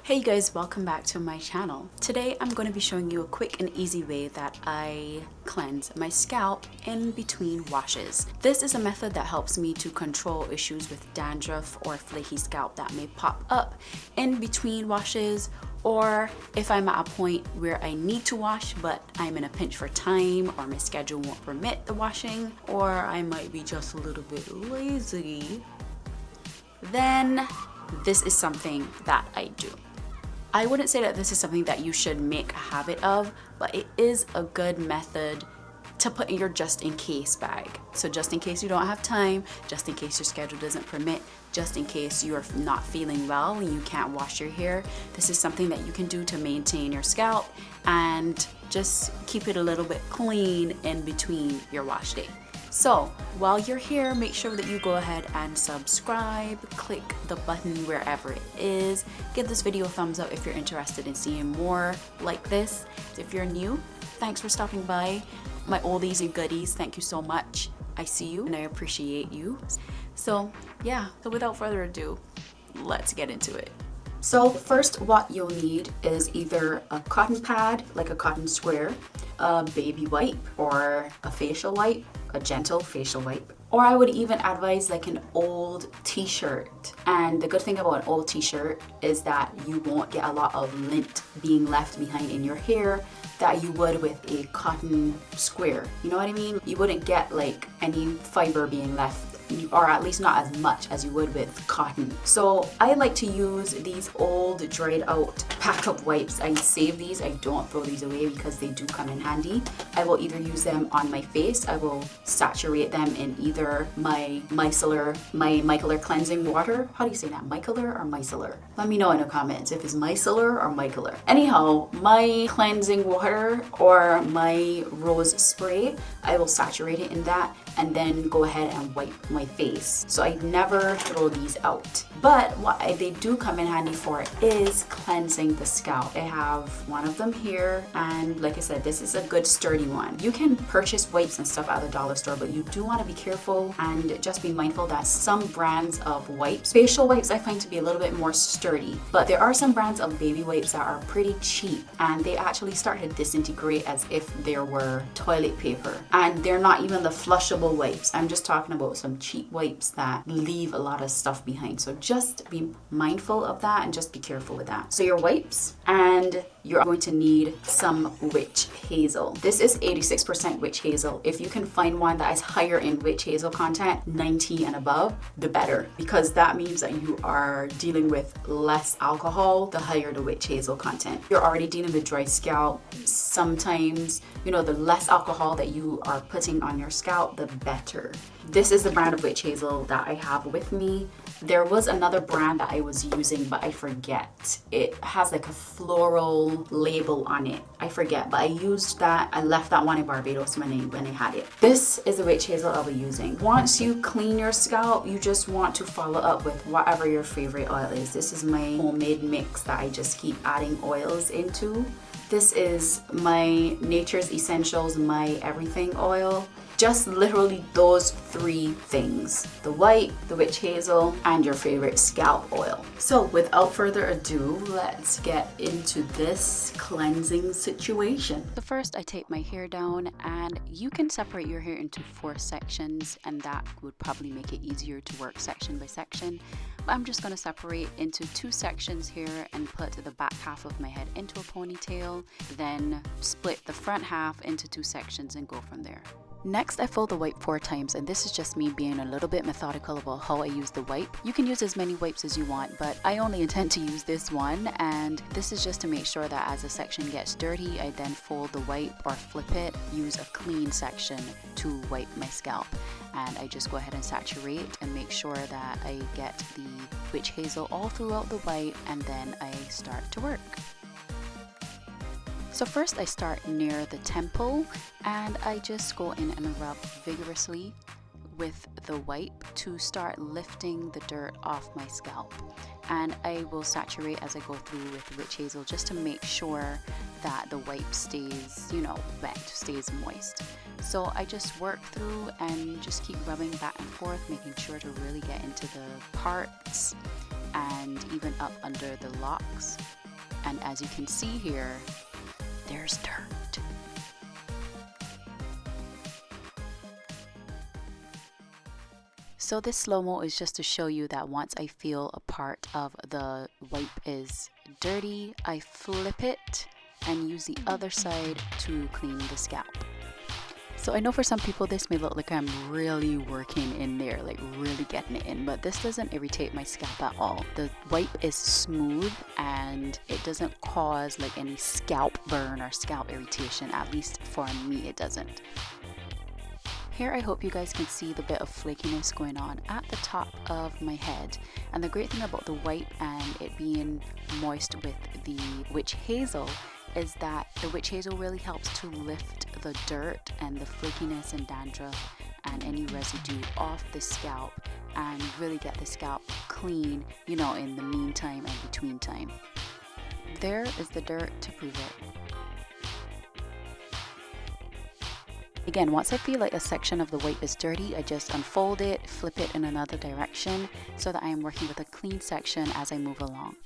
Hey you guys, welcome back to my channel. Today I'm going to be showing you a quick and easy way that I cleanse my scalp in between washes. This is a method that helps me to control issues with dandruff or flaky scalp that may pop up in between washes, or if I'm at a point where I need to wash but I'm in a pinch for time, or my schedule won't permit the washing, or I might be just a little bit lazy, then this is something that I do. I wouldn't say that this is something that you should make a habit of, but it is a good method to put in your just in case bag. So just in case you don't have time, just in case your schedule doesn't permit, just in case you're not feeling well and you can't wash your hair, this is something that you can do to maintain your scalp and just keep it a little bit clean in between your wash day. So while you're here, make sure that you go ahead and subscribe, click the button wherever it is, give this video a thumbs up if you're interested in seeing more like this. If you're new, thanks for stopping by. My oldies and goodies, thank you so much. I see you and I appreciate you. So yeah, so without further ado, let's get into it. So first, what you'll need is either a cotton pad, like a cotton square, a baby wipe, or a facial wipe, a gentle facial wipe, or I would even advise like an old t-shirt. And the good thing about an old t-shirt is that you won't get a lot of lint being left behind in your hair that you would with a cotton square. You know what I mean? You wouldn't get like any fiber being left, or at least not as much as you would with cotton. So I like to use these old dried out pack-up wipes. I save these, I don't throw these away because they do come in handy. I will either use them on my face, I will saturate them in either my micellar cleansing water. How do you say that? Micellar or micellar? Let me know in the comments if it's micellar or micellar. Anyhow, my cleansing water or my rose spray, I will saturate it in that and then go ahead and wipe my face. So I never throw these out. But what they do come in handy for is cleansing the scalp. I have one of them here, and like I said, this is a good sturdy one. You can purchase wipes and stuff at the dollar store, but you do want to be careful and just be mindful that some brands of wipes, facial wipes, I find to be a little bit more sturdy, but there are some brands of baby wipes that are pretty cheap and they actually start to disintegrate as if there were toilet paper, and they're not even the flushable wipes. I'm just talking about some cheap wipes that leave a lot of stuff behind. So just be mindful of that and just be careful with that. So your wipes, and you're going to need some witch hazel. This is 86% witch hazel. If you can find one that is higher in witch hazel content, 90 and above, the better, because that means that you are dealing with less alcohol the higher the witch hazel content. You're already dealing with dry scalp. Sometimes, you know, the less alcohol that you are putting on your scalp, the better. This is the brand of witch hazel that I have with me. There was another brand that I was using, but I forget. It has like a floral label on it. I forget, but I used that. I left that one in Barbados when I had it. This is the witch hazel I'll be using. Once you clean your scalp, you just want to follow up with whatever your favorite oil is. This is my homemade mix that I just keep adding oils into. This is my Nature's Essentials, my everything oil. Just literally those three things: the white, the witch hazel, and your favorite scalp oil. So without further ado, let's get into this cleansing situation. So first I tape my hair down, and you can separate your hair into 4 sections, and that would probably make it easier to work section by section. But I'm just going to separate into 2 sections here and put the back half of my head into a ponytail, then split the front half into 2 sections and go from there. Next, I fold the wipe 4 times, and this is just me being a little bit methodical about how I use the wipe. You can use as many wipes as you want, but I only intend to use this one, and this is just to make sure that as a section gets dirty, I then fold the wipe or flip it, use a clean section to wipe my scalp. And I just go ahead and saturate and make sure that I get the witch hazel all throughout the wipe, and then I start to work. So first I start near the temple, and I just go in and rub vigorously with the wipe to start lifting the dirt off my scalp. And I will saturate as I go through with witch hazel just to make sure that the wipe stays, you know, wet, stays moist. So I just work through and just keep rubbing back and forth, making sure to really get into the parts and even up under the locks. and as you can see here, there's dirt. So this slow-mo is just to show you that once I feel a part of the wipe is dirty, I flip it and use the other side to clean the scalp. So I know for some people this may look like I'm really working in there, like really getting it in, but this doesn't irritate my scalp at all. The wipe is smooth and it doesn't cause like any scalp burn or scalp irritation, at least for me it doesn't. Here I hope you guys can see the bit of flakiness going on at the top of my head. And the great thing about the wipe and it being moist with the witch hazel is that the witch hazel really helps to lift the dirt and the flakiness and dandruff and any residue off the scalp and really get the scalp clean, you know, in the meantime and between time. There is the dirt to prove it. Again, once I feel like a section of the wipe is dirty, I just unfold it, flip it in another direction so that I am working with a clean section as I move along.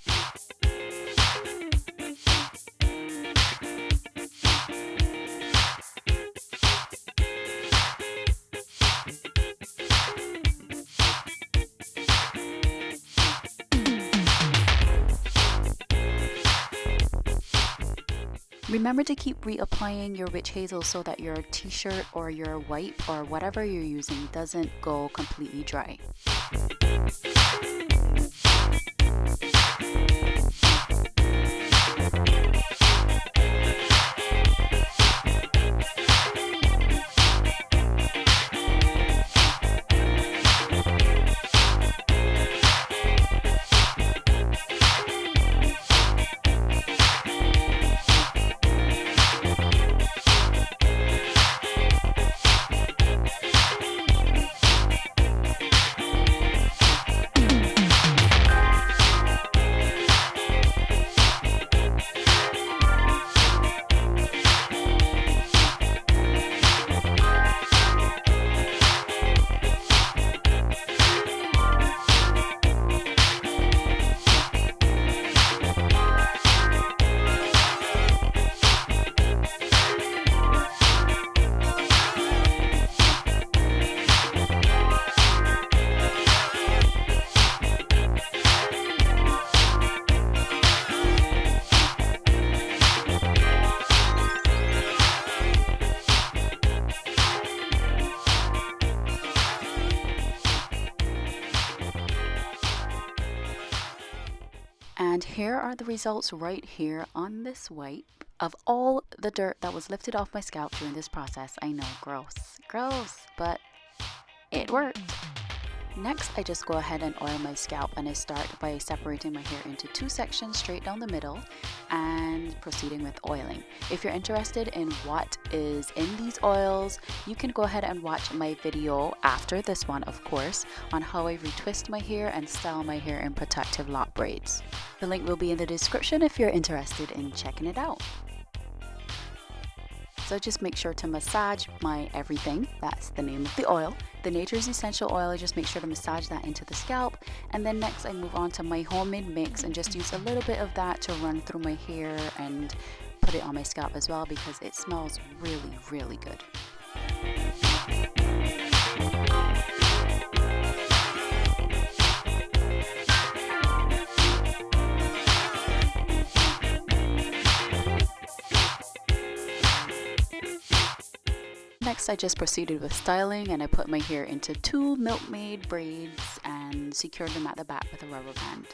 Remember to keep reapplying your witch hazel so that your t-shirt or your wipe or whatever you're using doesn't go completely dry. And here are the results right here on this wipe of all the dirt that was lifted off my scalp during this process. I know, gross, but it worked. Next, I just go ahead and oil my scalp, and I start by separating my hair into two sections straight down the middle and proceeding with oiling. If you're interested in what is in these oils, you can go ahead and watch my video after this one, of course, on how I retwist my hair and style my hair in protective lock braids. The link will be in the description if you're interested in checking it out. So just make sure to massage my everything. That's the name of the oil. The Nature's Essential Oil, I just make sure to massage that into the scalp. And then next I move on to my homemade mix and just use a little bit of that to run through my hair and put it on my scalp as well because it smells really, really good. Next, I just proceeded with styling and I put my hair into two Milkmaid braids and secured them at the back with a rubber band.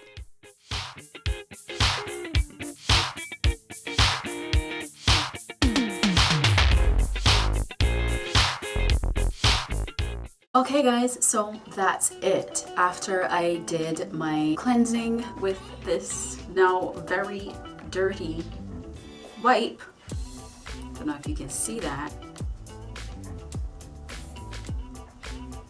Okay guys, so that's it. After I did my cleansing with this now very dirty wipe, don't know if you can see that.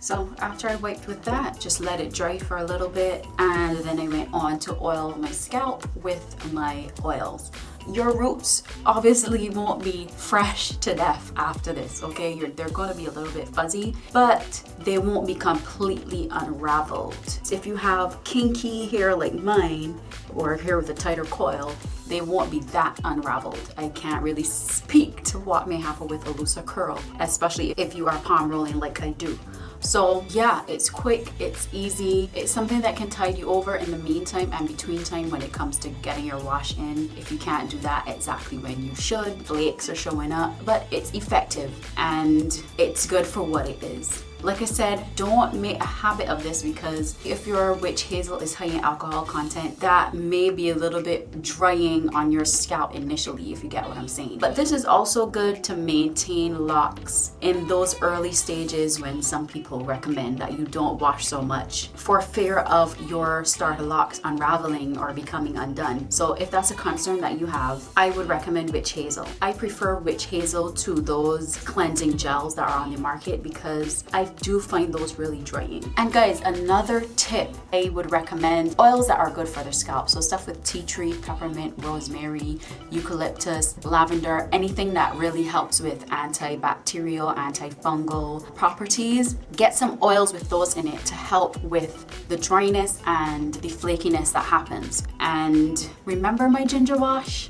So after I wiped with that, just let it dry for a little bit, and then I went on to oil my scalp with my oils. Your roots obviously won't be fresh to death after this, okay? They're gonna be a little bit fuzzy, but they won't be completely unraveled. If you have kinky hair like mine, or hair with a tighter coil, they won't be that unraveled. I can't really speak to what may happen with a looser curl, especially if you are palm rolling like I do. So yeah, it's quick, it's easy, it's something that can tide you over in the meantime and between time when it comes to getting your wash in. If you can't do that exactly when you should, flakes are showing up, but it's effective and it's good for what it is. Like I said, don't make a habit of this, because if your witch hazel is high in alcohol content, that may be a little bit drying on your scalp initially, if you get what I'm saying. But this is also good to maintain locks in those early stages when some people recommend that you don't wash so much for fear of your starter locks unraveling or becoming undone. So if that's a concern that you have, I would recommend witch hazel. I prefer witch hazel to those cleansing gels that are on the market, because I do find those really drying. And guys, another tip, I would recommend oils that are good for their scalp. So stuff with tea tree, peppermint, rosemary, eucalyptus, lavender, anything that really helps with antibacterial, antifungal properties. Get some oils with those in it to help with the dryness and the flakiness that happens. And remember my ginger wash?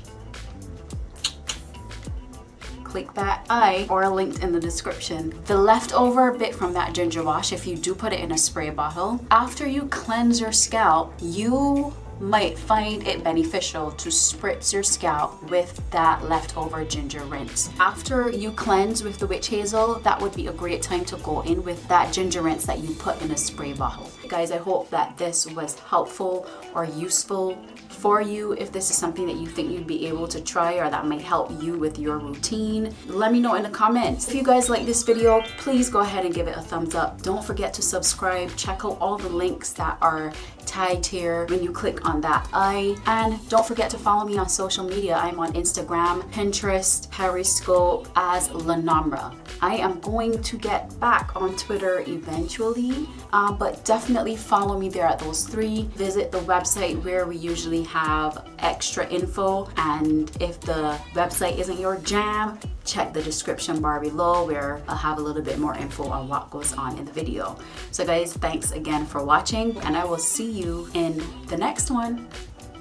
Click that eye or linked in the description. The leftover bit from that ginger wash, if you do put it in a spray bottle, after you cleanse your scalp, you might find it beneficial to spritz your scalp with that leftover ginger rinse. After you cleanse with the witch hazel, that would be a great time to go in with that ginger rinse that you put in a spray bottle. Guys, I hope that this was helpful or useful for you. If this is something that you think you'd be able to try or that might help you with your routine, let me know in the comments. If you guys like this video, please go ahead and give it a thumbs up. Don't forget to subscribe. Check out all the links that are tagged here when you click on that eye. And don't forget to follow me on social media. I'm on Instagram, Pinterest, Periscope as Lanamra. I am going to get back on Twitter eventually, but definitely follow me there at those three. Visit the website where we usually have extra info, and if the website isn't your jam, check the description bar below where I'll have a little bit more info on what goes on in the video. So guys, thanks again for watching, and I will see you in the next one.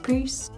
Peace.